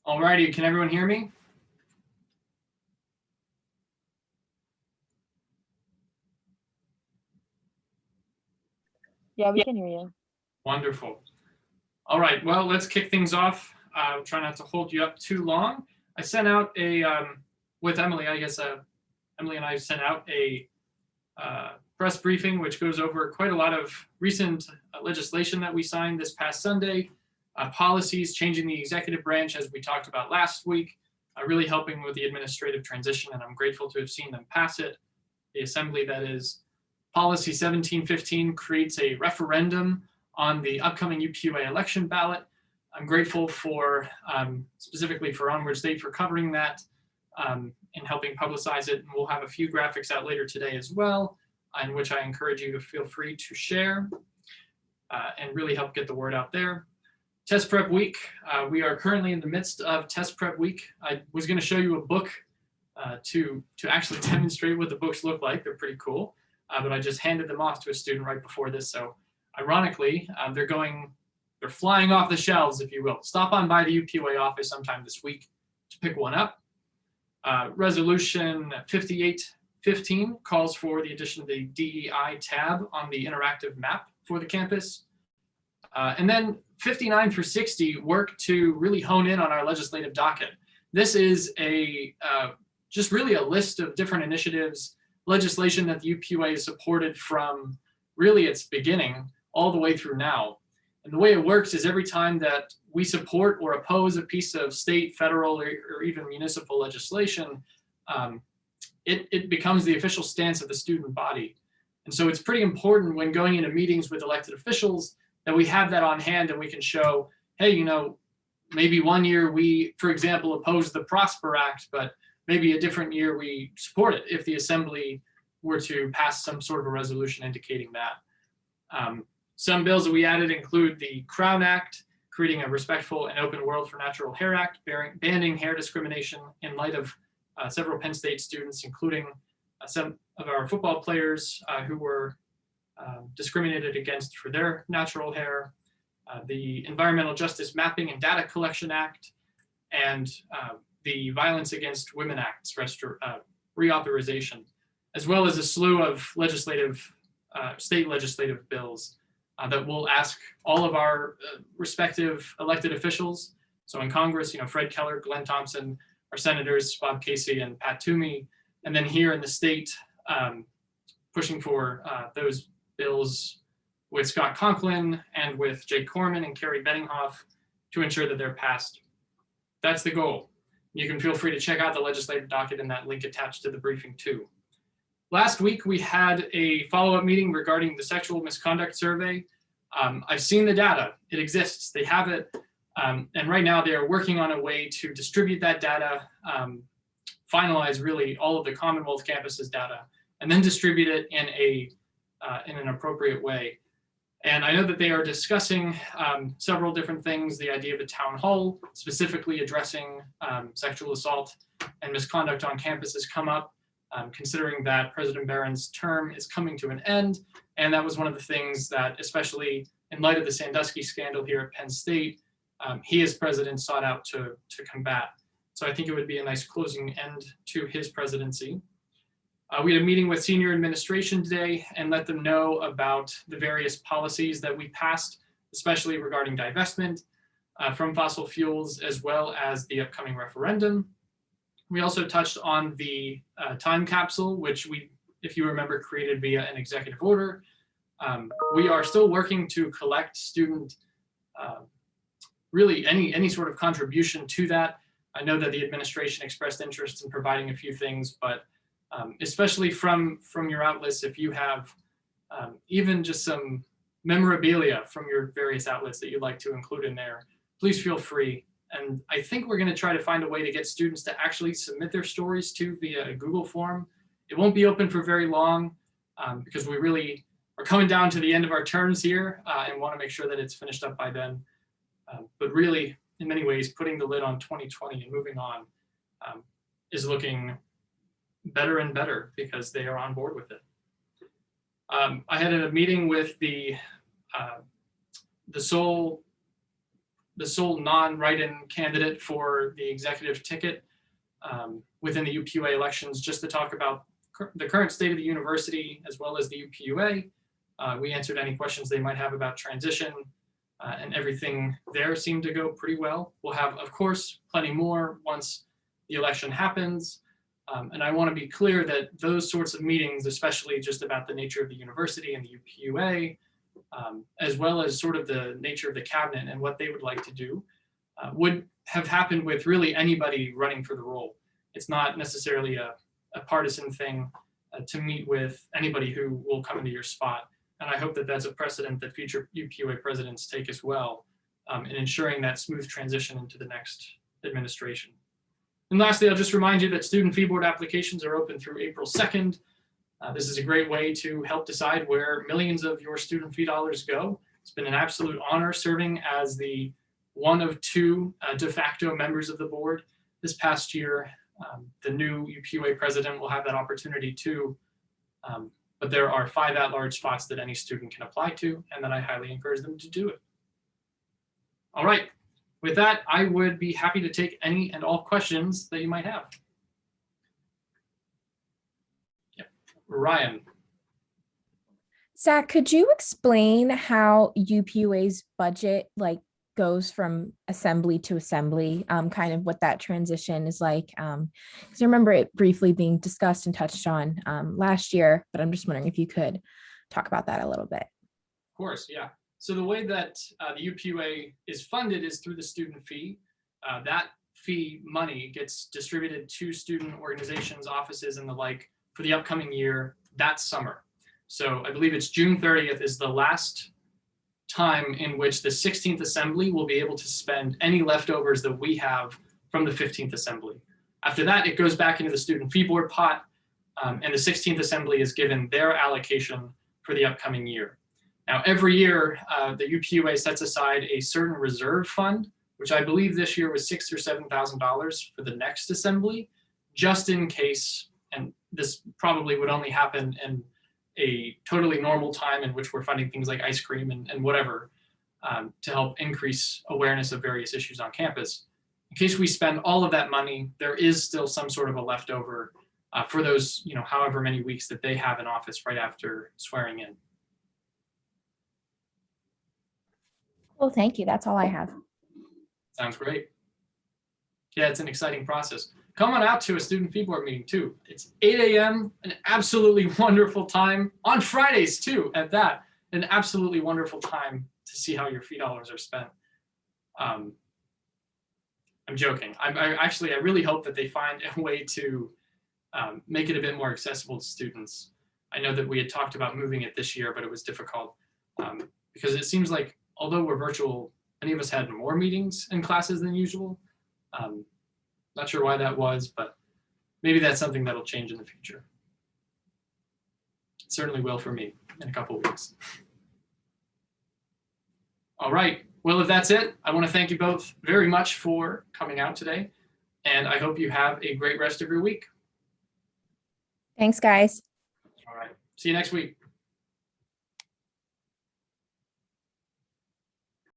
Alrighty, can everyone hear me? Yeah, we can hear you. Wonderful. All right, well, let's kick things off. I'll try not to hold you up too long. I sent out a, with Emily, I guess Emily and I sent out a press briefing, which goes over quite a lot of recent legislation that we signed this past Sunday, policies changing the executive branch, as we talked about last week, really helping with the administrative transition, and I'm grateful to have seen them pass it. The assembly, that is. Policy 1715 creates a referendum on the upcoming UPUA election ballot. I'm grateful for, specifically for Onward State, for covering that and helping publicize it. And we'll have a few graphics out later today as well, in which I encourage you to feel free to share and really help get the word out there. Test prep week. We are currently in the midst of test prep week. I was going to show you a book to actually demonstrate what the books look like. They're pretty cool. But I just handed them off to a student right before this. So ironically, they're flying off the shelves, if you will. Stop on by the UPUA office sometime this week to pick one up. Resolution 5815 calls for the addition of the DEI tab on the interactive map for the campus. And then 59 through 60 work to really hone in on our legislative docket. This is just really a list of different initiatives, legislation that the UPUA has supported from really its beginning all the way through now. And the way it works is every time that we support or oppose a piece of state, federal, or even municipal legislation, it becomes the official stance of the student body. And so it's pretty important when going into meetings with elected officials that we have that on hand and we can show, hey, you know, maybe one year we, for example, oppose the Prosper Act, but maybe a different year we support it if the assembly were to pass some sort of a resolution indicating that. Some bills that we added include the Crown Act, creating a respectful and open world for natural hair act, banning hair discrimination in light of several Penn State students, including some of our football players who were discriminated against for their natural hair, the Environmental Justice Mapping and Data Collection Act, and the Violence Against Women Act's reauthorization, as well as a slew of state legislative bills that will ask all of our respective elected officials. So in Congress, you know, Fred Keller, Glenn Thompson, our senators, Bob Casey and Pat Toomey, and then here in the state, pushing for those bills with Scott Conklin and with Jake Corman and Carrie Benninghoff to ensure that they're passed. That's the goal. You can feel free to check out the legislative docket in that link attached to the briefing too. Last week, we had a follow-up meeting regarding the sexual misconduct survey. I've seen the data. It exists. They have it. And right now, they are working on a way to distribute that data, finalize really all of the Commonwealth campuses data, and then distribute it in an appropriate way. And I know that they are discussing several different things, the idea of a town hall, specifically addressing sexual assault and misconduct on campus has come up, considering that President Barron's term is coming to an end. And that was one of the things that, especially in light of the Sandusky scandal here at Penn State, he as president sought out to combat. So I think it would be a nice closing end to his presidency. We had a meeting with senior administration today and let them know about the various policies that we passed, especially regarding divestment from fossil fuels, as well as the upcoming referendum. We also touched on the time capsule, which we, if you remember, created via an executive order. We are still working to collect student, really any sort of contribution to that. I know that the administration expressed interest in providing a few things, but especially from your outlets, if you have even just some memorabilia from your various outlets that you'd like to include in there, please feel free. And I think we're going to try to find a way to get students to actually submit their stories too via a Google form. It won't be open for very long because we really are coming down to the end of our terms here and want to make sure that it's finished up by then. But really, in many ways, putting the lid on 2020 and moving on is looking better and better because they are on board with it. I had a meeting with the sole the sole non-write-in candidate for the executive ticket within the UPUA elections, just to talk about the current state of the university as well as the UPUA. We answered any questions they might have about transition, and everything there seemed to go pretty well. We'll have, of course, plenty more once the election happens. And I want to be clear that those sorts of meetings, especially just about the nature of the university and the UPUA, as well as sort of the nature of the cabinet and what they would like to do, would have happened with really anybody running for the role. It's not necessarily a partisan thing to meet with anybody who will come into your spot. And I hope that that's a precedent that future UPUA presidents take as well, in ensuring that smooth transition into the next administration. And lastly, I'll just remind you that student fee board applications are open through April 2nd. This is a great way to help decide where millions of your student fee dollars go. It's been an absolute honor serving as the one of two de facto members of the board this past year. The new UPUA president will have that opportunity too. But there are 5 at-large spots that any student can apply to, and that I highly encourage them to do it. All right, with that, I would be happy to take any and all questions that you might have. Yep. Ryan. Zach, could you explain how UPUA's budget goes from assembly to assembly, kind of what that transition is like? Because I remember it briefly being discussed and touched on last year, but I'm just wondering if you could talk about that a little bit. Of course, yeah. So the way that the UPUA is funded is through the student fee. That fee money gets distributed to student organizations, offices, and the like for the upcoming year that summer. So I believe it's June 30th is the last time in which the 16th Assembly will be able to spend any leftovers that we have from the 15th Assembly. After that, it goes back into the student fee board pot, and the 16th Assembly is given their allocation for the upcoming year. Now, every year, the UPUA sets aside a certain reserve fund, which I believe this year was $6,000 or $7,000 for the next Assembly, just in case, and this probably would only happen in a totally normal time in which we're funding things like ice cream and whatever, to help increase awareness of various issues on campus. In case we spend all of that money, there is still some sort of a leftover for those, however many weeks that they have in office right after swearing in. Well, thank you. That's all I have. Sounds great. Yeah, it's an exciting process. Come on out to a student fee board meeting too. It's 8 a.m., an absolutely wonderful time. On Fridays too, at that, an absolutely wonderful time to see how your fee dollars are spent. I'm joking. I really hope that they find a way to make it a bit more accessible to students. I know that we had talked about moving it this year, but it was difficult because it seems like although we're virtual, many of us had more meetings and classes than usual. Not sure why that was, but maybe that's something that'll change in the future. It certainly will for me in a couple of weeks. All right, well, if that's it, I want to thank you both very much for coming out today, and I hope you have a great rest of your week. Thanks, guys. All right, see you next week.